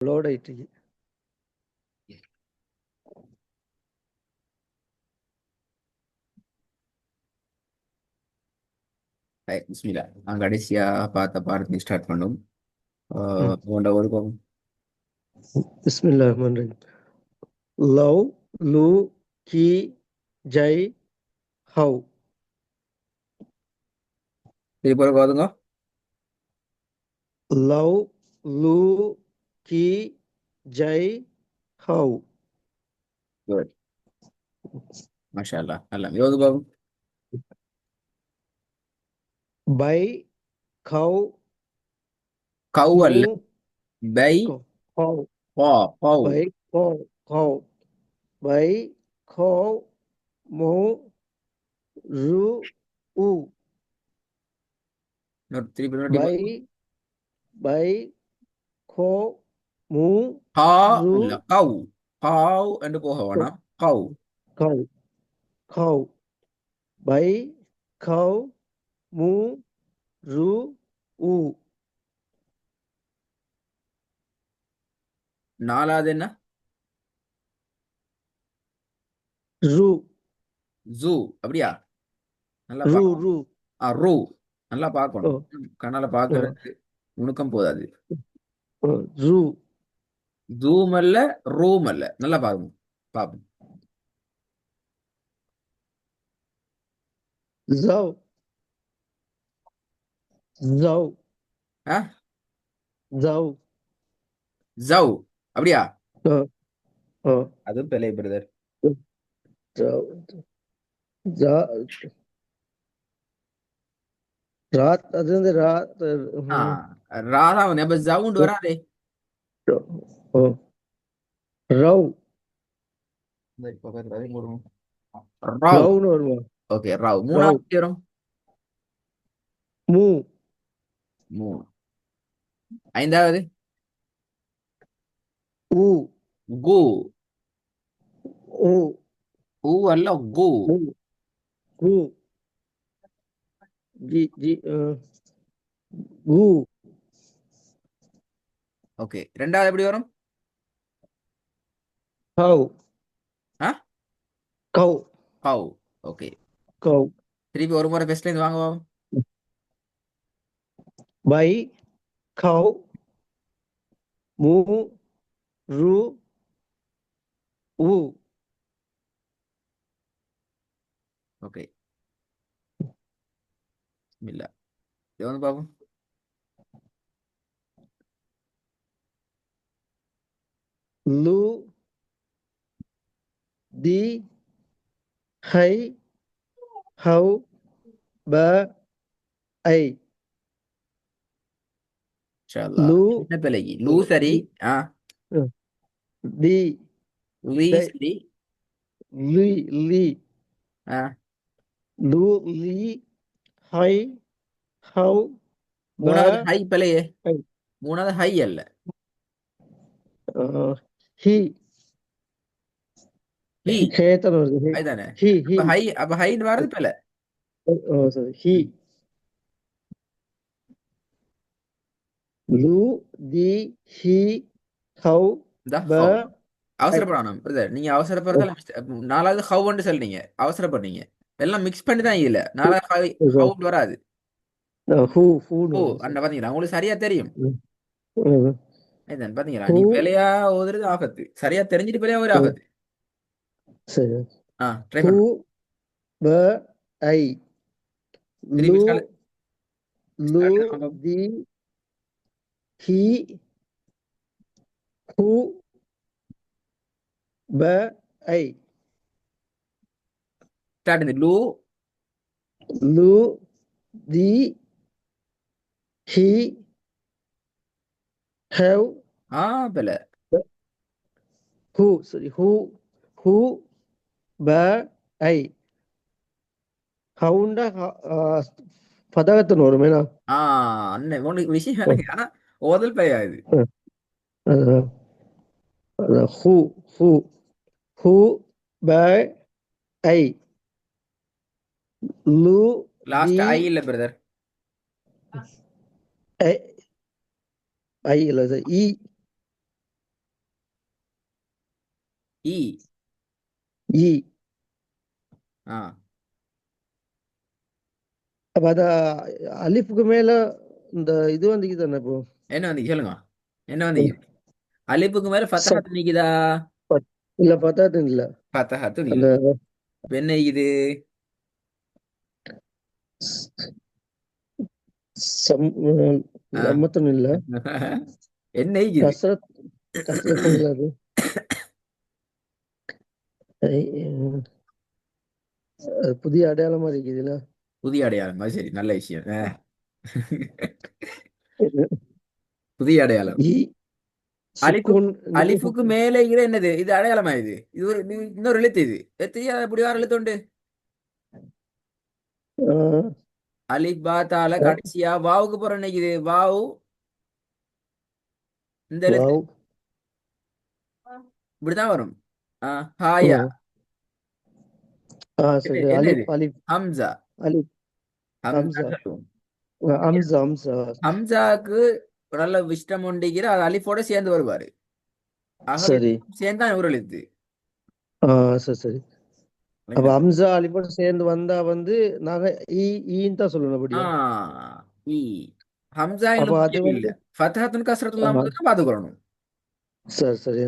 Load ஆயிட்டு பிஸ்மில்லா நான் கடைசியா பார்த்த பாடத்தை ஸ்டார்ட் பண்ணும் ம். உங்களோட ஒரு கோபம் பிஸ்மில்லாஹ் ரஹ்மான் ரஹீம். லவ் லு கி ஜை ஹவ். திருப்பி ஒரு கோதுங்க. லவ் லு கி ஜை ஹவ். குட், மாஷா அல்லாஹ். நல்லா யோது கோபம். பை கவ் கவ் மூ அல்ல, பை ஹவ். பா பவ். பை கவ் கவ் பை கவ் மூ ரு உ. திருப்பி நோட்டி பை பை கவ் மூ ஹா ரு இல்ல கவ். ஹாவ் என்று போக வேணாம். கவ். கவ் கவ் பை கவ் மூ ரு உ. நாலாவது என்ன? ரு ஜூ. அப்படியா? நல்லா ரு பார்க்கணும். ரு ரூ. நல்லா ஓ, பார்க்கணும். கண்ணால ஓ, பார்க்கறதுக்கு நுணுக்கம் போதாது. ஓ, ரு ஜூம் அல்ல, ரூம் அல்ல. நல்லா பாருங்க. பாப்போம். ஜவ் ஜவ் ஆ, ஜவ் ஜவ். அப்படியா? ஓ, ஓ, அது பிழை பிரதர். ஜவ் ஜ- ராத் அது வந்து ராத். ஆ, ம், ராதான் அப்ப ஜவுண்ட் வராதே. ஓ, ரவ் இந்த பக்கத்துல அதையும் போடுவோம். ரவ். ரவ்னு வருமா? ஓகே, ரவ். ரவ் மூணாவது வரும். மூ மூணு. ஐந்தாவது உ கு. உ ஊ அல்ல, கு. உ கு ஜி ஜி கு ஓகே, ரெண்டாவது எப்படி வரும்? கவ் ஆ, கவ் கவ். ஓகே, கவ் திருப்பி ஒரு முறை ஃபர்ஸ்ட்ல இருந்து வாங்க பாப்போம். பை கவ் மூ ரு உ. ஓகே, இல்ல, இது வந்து பாப்போம். லு தி ஹை ஹவ் ப ஐ. இன்ஷா அல்லாஹ். லு என்ன பிழைக்கு லூ சரி. ஆ, தி லீ தை சரி. லி லி ஆ, லு லி ஹை ஹவ் ப மூணாவது ஹை பிழையே. ஐ. மூணாவது ஹை அல்ல, ஹி ஹி. ஹேத்தன் வருது. அதுதானே? ஹி ஹி அப்ப ஹை, அப்ப ஹைன்னு வர்றது பிழை. Sorry he. லு தி ஹி ஹவ் இந்த ப ஹவ். ஐ. அவசரப்படணும் பிரதர். நீங்க அவசரப்படுறதால நாலாவது ஹவுன்னு சொல்றீங்க, அவசரப்படுறீங்க. எல்லாம் மிக்ஸ் பண்ணி தான் இல்ல. நாலாவது ஹவுண்ட் வராது. ஹூன்னு ஓ, வருது அண்ணா சார். பாத்தீங்களா? உங்களுக்கு சரியா தெரியும். இதுதான் பாத்தீங்களா? ஹூ நீ பிழையா ஓதுறது ஆபத்து, சரியா தெரிஞ்சுட்டு பிழையா ஒரு ஆபத்து. சரி. ட்ரை ஹூ பண்ணுங்க. ப ஐ. திருப்பி லு லு ஸ்டார்ட்ல வாங்க. தி ஹி ஹூ ப ஐ. ஸ்டார்ட் இந்த லூ. லு தி ஹி ஹேவ் பிழை. ஹூ சாரி ஹூ ப ஐ. ஹவுண்டா பதகத்தன் வருமேனா? அண்ணன் உங்களுக்கு விஷயம் எனக்கு, ஆனா ஓதல் பிழையா இது. ஹூ ஹூ ஹூ ப ஐ. லு தி லாஸ்ட் ஐ இல்ல பிரதர். ஐ இல்ல சார் இ. இ. இ. ஆ. அப்ப அத அலிஃபுக்கு மேல இந்த இது வந்துக்கு தானே இப்போ. என்ன வந்து சொல்லுங்க. என்ன வந்து அலிப்புக்கு மேல ச- ஃபத்தஹத்து நிக்குதா? இல்ல பத்தாது இல்ல. ஃபத்தஹத்து அந்த இல்ல. இப்ப என்ன இது? சம் ஆ. சம்மத்தம் இல்ல. என்ன இது? கசரத் கசரத்தும் இல்ல அது. ஐ, அது புதிய அடையாளமா இருக்குதுல்ல. புதிய அடையாளம். அது சரி, நல்ல விஷயம். புதிய அடையாளம். இ அலிஃபு. சுக்கூன் அலிஃபுக்கு மேலே இது என்னது? இது அடையாளமா இது? இது ஒரு இன்னொரு எழுத்து இது. தெரியாத அப்படி ஒரு எழுத்து உண்டு. ஆ, அலிஃப் பா தால ஆ, கடைசியா வாவுக்கு போற நினைக்குது. வாவு இந்த எழுத்து வாவ். இப்படிதான் வரும். ஆ, ஹாயா. ஆ, என்ன சரி என்ன இது? அலிப் அலிப் ஹம்சா. அலிப். ஹம்சா ஹம்சா. சொல்லுவோம். ஹம்சா ஹம்சா. ஹம்சாக்கு ஒரு நல்ல விஷ்டம் உண்டிக்கிற அது அலிஃபோட சேர்ந்து வருவாரு. ஆகவே சரி. சேர்ந்தா ஒரு எழுத்து. ஆ, சரி சரி. அப்ப இல்லைங்களா? ஹம்சா அலிப்போட சேர்ந்து வந்தா வந்து நாங்க ஈ ஈன்னு தான் சொல்லணும் ஆ, அப்படியா? இ. ஹம்சா அப்ப எங்களுக்கு அது முக்கியம் இல்ல. வந்து ஃபத்ஹத்துன் கஸ்ரத்துல் ஆ, தான் தான் பாத்துக்கிறணும். சரி சரி.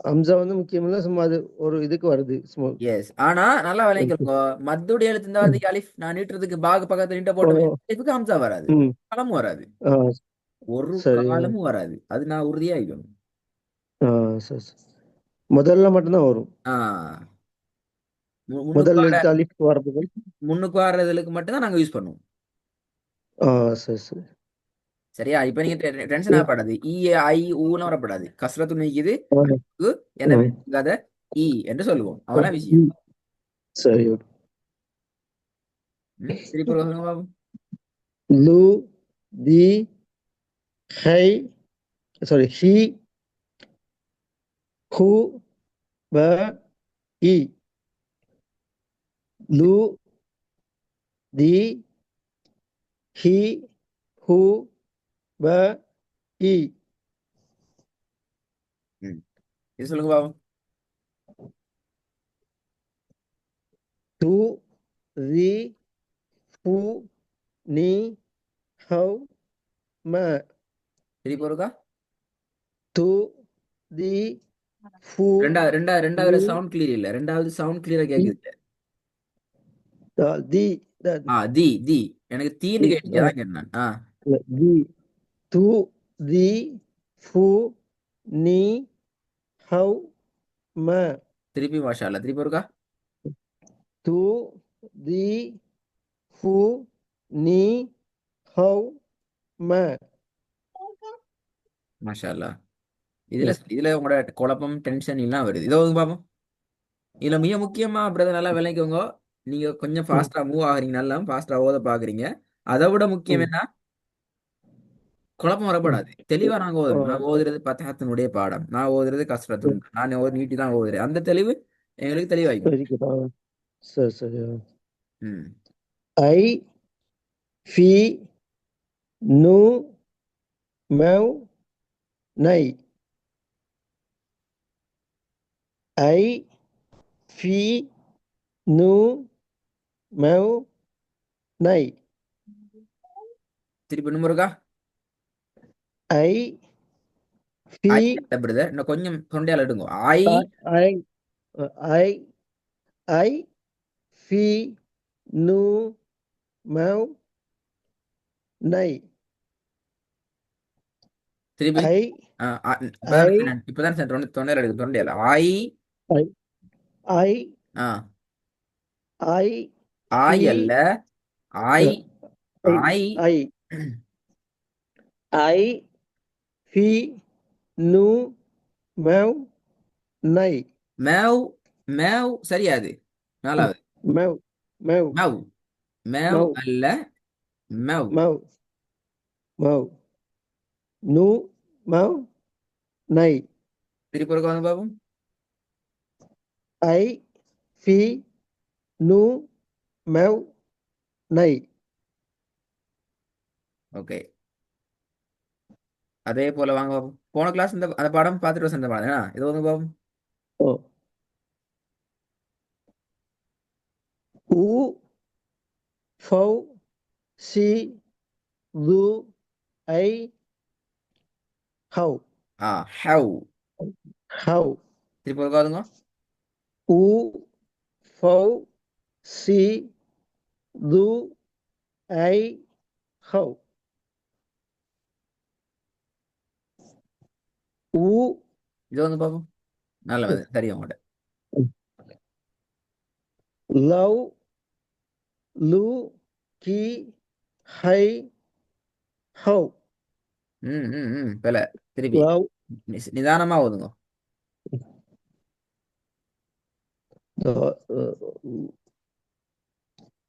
ஹம்சா வந்து முக்கியம் இல்ல, சும்மா அது ஒரு இதுக்கு வருது சும்மா. எஸ். ஆனா நல்லா விளங்கிக்கோங்க. மத்துடைய எழுத்து இந்த ம். வந்து அலிஃப் நான் நீட்டுறதுக்கு பாகு பக்கத்துல நீட்ட ஓ. போட்டோமே, அலிஃபுக்கு ஹம்சா வராது. ம். காலமும் வராது. ஆ, ஒரு சரி. காலமும் வராது. அது நான் உறுதியா இருக்கணும். ஆ, சரி சரி. முதல்ல மட்டும்தான் வரும். ஆ. முன்னுக்கு முதல் வர எழுத்து அலிஃப் வரதுக்கு. முன்னுக்கு வர்றதுக்கு மட்டும் தான் நாங்க யூஸ் பண்ணுவோம். ஆ, சரி சரி. சரியா? இப்ப நீங்க டென்ஷன் ம். ஆகப்படாது. இ, ஐ, ஊன்னு வரப்படாது. கஸ்ரத்து நீக்குது. ஆ, அலிஃபுக்கு எனவே ம். அதை இ என்று சொல்லுவோம். ஆ, அவ்வளவு விஷயம். ம். சரி. ம். திருப்பி ஒரு சொல்லுங்க பாப்போம். லு the high sorry he who ப இ. லு தி ஹி ஹூ ப இ. ம். இது சொல்லுங்க பாப்போம். து தி ஃபு நீ ஹவ் ம. திருப்பி ஒருக்கா. து தி ஃபு ரெண்டாவது நீ சவுண்ட் கிளியர் இல்ல. ரெண்டாவது சவுண்ட் கிளியரா கேக்குது. தி ஆ, தி. எனக்கு தீன்னு கேட்டீங்க. அதான் கேட்டேன் நான். ஆ. தி து தி ஃபு நீ ஹவ் ம. திருப்பி மாஷா அல்லாஹ். திருப்பி ஒருக்கா. து தி ஃபு நீ ஹவ் ம. மாஷா அல்லாஹ். இதுல உங்களோட குழப்பம் டென்ஷன் எல்லாம் வருது. இதோ வந்து பாப்போம். இதுல மிக முக்கியமா பிரதர் நல்லா விளங்கிக்கோங்க. நீங்க கொஞ்சம் ம். ஃபாஸ்டா மூவ் ஆகுறீங்க. நல்லா ஃபாஸ்டா ஓத பாக்குறீங்க. அதை விட முக்கியம் ம். என்ன? குழப்பம் ம். வரப்படாது. தெளிவா நாங்க ஆ, ஓதணும். நான் ஓதுறது பத்தகத்தினுடைய பாடம். நான் ஓதுறது கஷ்டத்துன். நான் நீட்டி தான் ஓதுறேன். அந்த தெளிவு எங்களுக்கு தெளிவாய்க்கணும். சரிக்குதா. சரி சரி. ம். ஐ ஃபி நு மெவ் நை. ஐ ஃபி நு மெவ் நை. திருப்பி இன்னும் இருக்கா. ஐ ஃபி ஐ இல்ல பிரதர். இன்னும் கொஞ்சம் தொண்டையால எடுங்க. ஐ. ஐ ஐ ஐ ஃபி நு மெவ் நை. திருப்பி. ஐ ஆ, ஐ இப்பதான் தொண்டையால எடுக்கு. தொண்டையால ஐ. ஐ ஐ ஆ. ஐ ஐ ஃபி அல்ல. ஐ. ஐ ஐ. ஐ ஐ ஃபி நு மெவ் நை. மேவ். மேவ் சரியாது. நாலாவது. மெவ் மெவ் மேவ். மேவ் மெவ் அல்ல. மேவ். மெவ் மெவ் நு மெவ் நை. திருப்பி ஒருக்கா வந்து பாப்போம். ஐ ஃபி நு மெவ் நை. ஓகே. அதே போல வாங்க பாப்போம். போன கிளாஸ் இந்த அந்த பாடம் பார்த்துட்டு வந்த பாடம் இது வந்து பாப்போம். ஓ உ ஃபௌ சி து ஐ ஹவ் ஹவ். ஹவ் திருப்பி இருக்காதுங்க. உ ஃபௌ சி து ஐ ஹவ் உ இது வந்து பார்ப்போம். நல்ல வந்து தெரியும் உங்கள்கிட்ட. லவ் லு கி ஹை ஹவ் ம் ம் ம் பிழை. திருப்பி லவ் நிதானமா ஓதுங்க.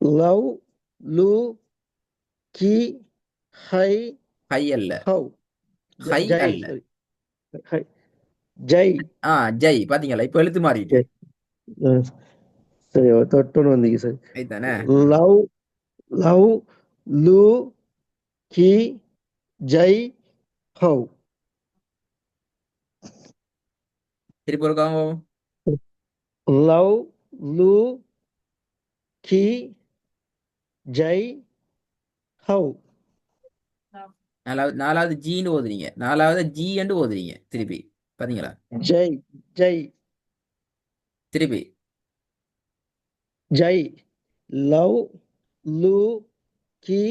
லவ் லு கி ஹை ஹை அல்ல. ஹவ் ஹை ஜெய் அல்ல. சாரி ஹை ஜெய் ஆ ஜெய். பாத்தீங்களா, இப்ப எழுத்து மாறிட்டு. ஜெய் சரி தொட்டுன்னு வந்தீங்க சரி ஐத்தானே. லவ் லவ் லு கி ஜெய் ஹவ் திருப்பி இருக்காங்க. லவ் லு கி ஜெய் ஹவ் நாலாவது ஜீன்னு ஓதுறீங்க. நாலாவது ஜி என்று ஓதுறீங்க. திருப்பி பாத்தீங்களா. ஜெய் ஜெய் திருப்பி ஜெய் லவ் லு கி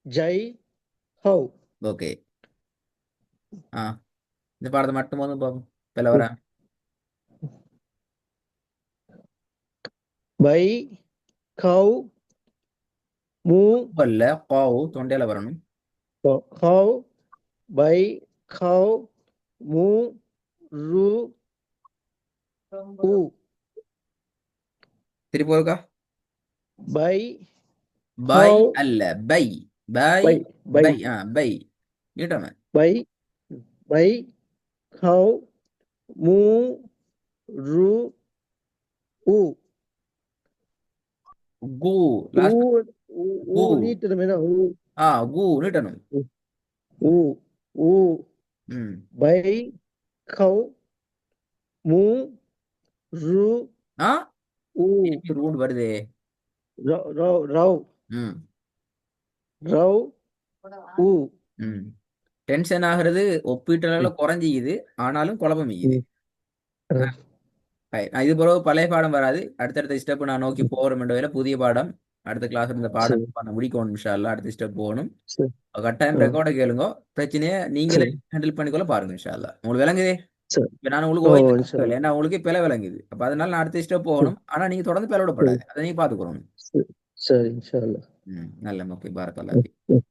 ஜெய் ஹவ் ஓகே. ஆ இந்த பாடத்தை மட்டும் போதும் பார்ப்போம். பிள்ளை வரா. பை கவ் மூ அல்ல, காவு தொண்டையில வரணும். கவ் பை கவ் மூ ரு உ திருப்பி இருக்கா. பை பை கவ் அல்ல, பை. பை பை பை பை பை நீட்டணும். பை பை கவ் மூ ரு உ கு ஊ லாஸ்ட். ஊ கு. நீட்டணும் என்ன கு நீட்டணும். ஊ ஊ ம் பை கவ் மூ ரு ஆ உ ரூட் வருதே. ரவ் ரவ் ம் ரவ் உ ம் டென்ஷன் ஆகுறது ஒப்பீட்டளவில் குறைஞ்சிக்குது. ஆனாலும் குழப்பம் இருக்குது. நான் இது போல பழைய பாடம் வராது. அடுத்தடுத்த ஸ்டெப் நான் நோக்கி போகிறோம் என்ற வேலை புதிய பாடம். அடுத்த கிளாஸ் இந்த பாடம் சரி பண்ண முடிக்கணும். இன்ஷா அல்லாஹ் அடுத்த ஸ்டெப் போகணும். சரி கட்டாயம் ஆ ரெக்கார்டை கேளுங்க. பிரச்சனையை நீங்களே சரி ஹேண்டில் பண்ணிக்கொள்ள பாருங்க. இன்ஷா அல்லாஹ் உங்களுக்கு விளங்குதே. சரி இப்போ நான் உங்களுக்கு ஓ ஓய்வு இன்ஷா இல்லை, ஏன்னா உங்களுக்கு பிழை விளங்குது. அப்போ அதனால நான் அடுத்த ஸ்டெப் சரி போகணும். ஆனால் நீங்கள் தொடர்ந்து பிழை சரி விடப்படாது. அதை நீங்கள் பார்த்துக்கணும். சரி சரி இன்ஷா அல்லாஹ் ம் நல்ல ஓகே. பாரக்கல்லாஹ். ம், ம்.